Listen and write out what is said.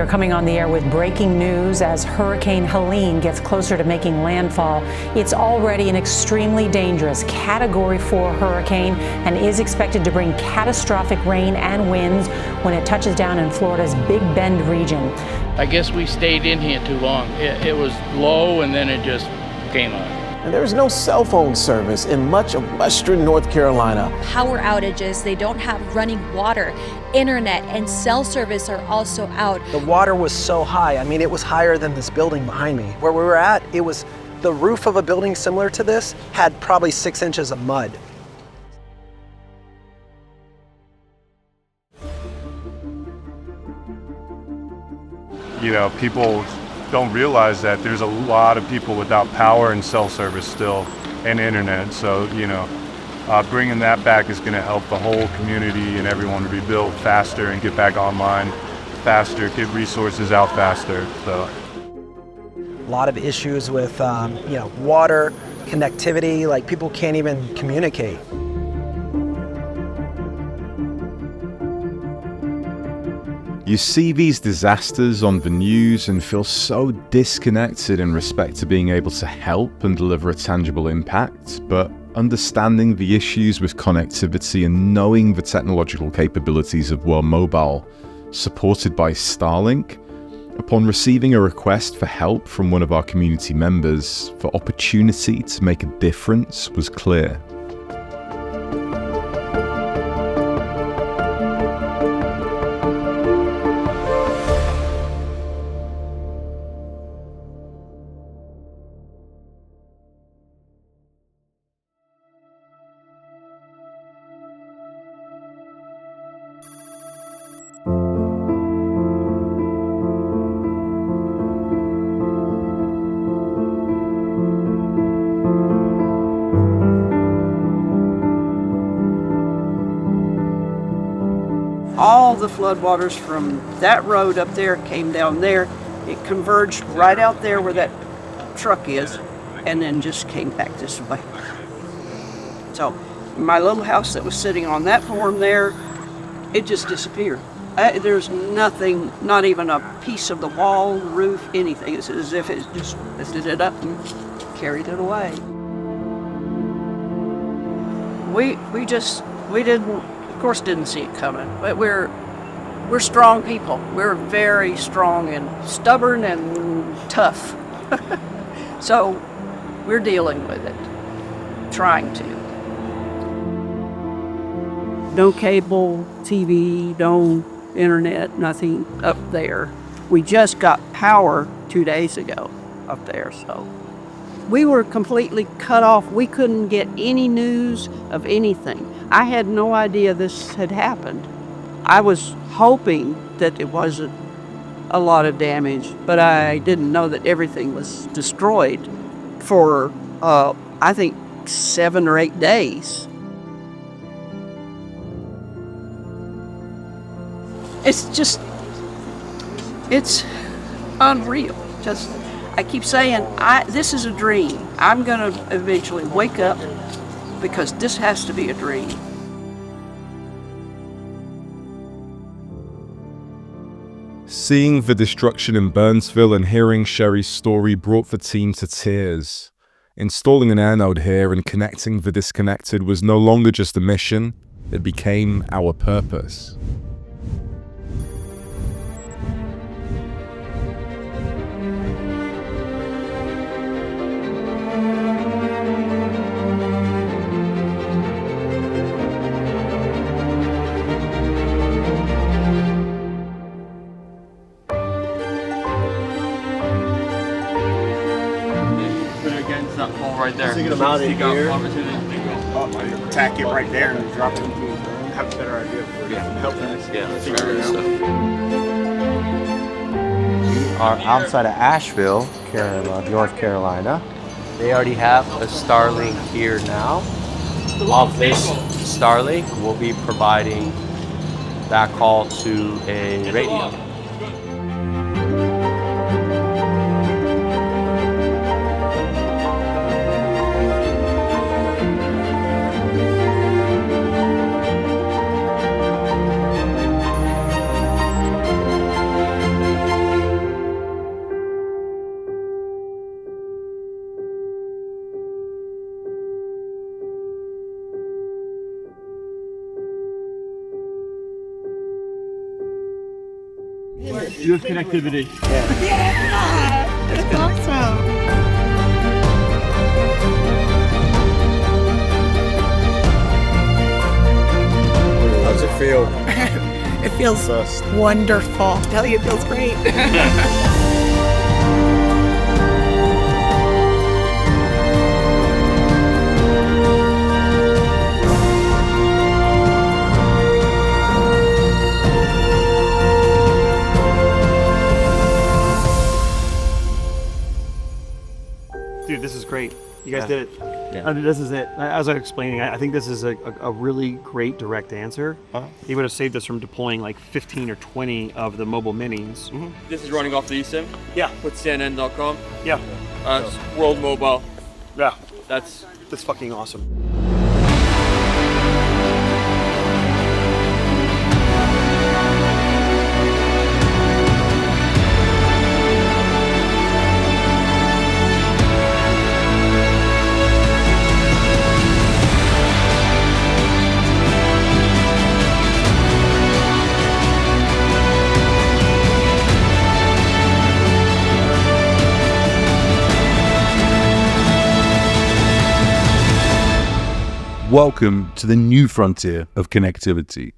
are coming on the air with breaking news as Hurricane Helene gets closer to making landfall. It's already an extremely dangerous Category 4 hurricane and is expected to bring catastrophic rain and winds when it touches down in Florida's Big Bend region. I guess we stayed in here too long. It was low and then it just came on. And there's no cell phone service in much of western North Carolina. Power outages, they don't have running water, internet, and cell service are also out. The water was so high. I mean, it was higher than this building behind me. Where we were at, it was the roof of a building similar to this had probably 6 inches of mud. You know, people don't realize that there's a lot of people without power and cell service still and internet. So, you know, bringing that back is going to help the whole community and everyone rebuild faster and get back online faster, get resources out faster. So, a lot of issues with, you know, water, connectivity, like people can't even communicate. You see these disasters on the news and feel so disconnected in respect to being able to help and deliver a tangible impact, but understanding the issues with connectivity and knowing the technological capabilities of World Mobile, supported by Starlink, upon receiving a request for help from one of our community members, the opportunity to make a difference was clear. All the floodwaters from that road up there came down there. It converged right out there where that truck is, and then just came back this way. So my little house that was sitting on that form there, it just disappeared. There's nothing, not even a piece of the wall, roof, anything. It's as if it just lifted it up and carried it away. We didn't, of course, didn't see it coming, but we're strong people. We're very strong and stubborn and tough. So we're dealing with it, trying to. No cable, TV, no internet, nothing up there. We just got power 2 days ago up there, so. We were completely cut off. We couldn't get any news of anything. I had no idea this had happened. I was hoping that it wasn't a lot of damage, but I didn't know that everything was destroyed for, I think, 7 or 8 days. It's unreal. I keep saying, this is a dream. I'm gonna eventually wake up because this has to be a dream. Seeing the destruction in Burnsville and hearing Sherry's story brought the team to tears. Installing an AirNode here and connecting the disconnected was no longer just a mission, it became our purpose. Right there. Sticking them out in here. Tack it right there and drop it into the ground. Have a better idea. Help us. Figure it out. We are outside of Asheville, North Carolina. They already have a Starlink here now. Off this Starlink, we'll be providing backhaul to a radio. You have connectivity. That's awesome. How's it feel? It feels wonderful. I tell you, it feels great. Dude, this is great. You guys did it. Yeah. This is it. As I was explaining, I think this is a really great direct answer. He would have saved us from deploying like 15 or 20 of the mobile minis. This is running off the eSIM? Yeah. With CNN.com? Yeah. It's World Mobile. Yeah. That's fucking awesome. Welcome to the new frontier of connectivity.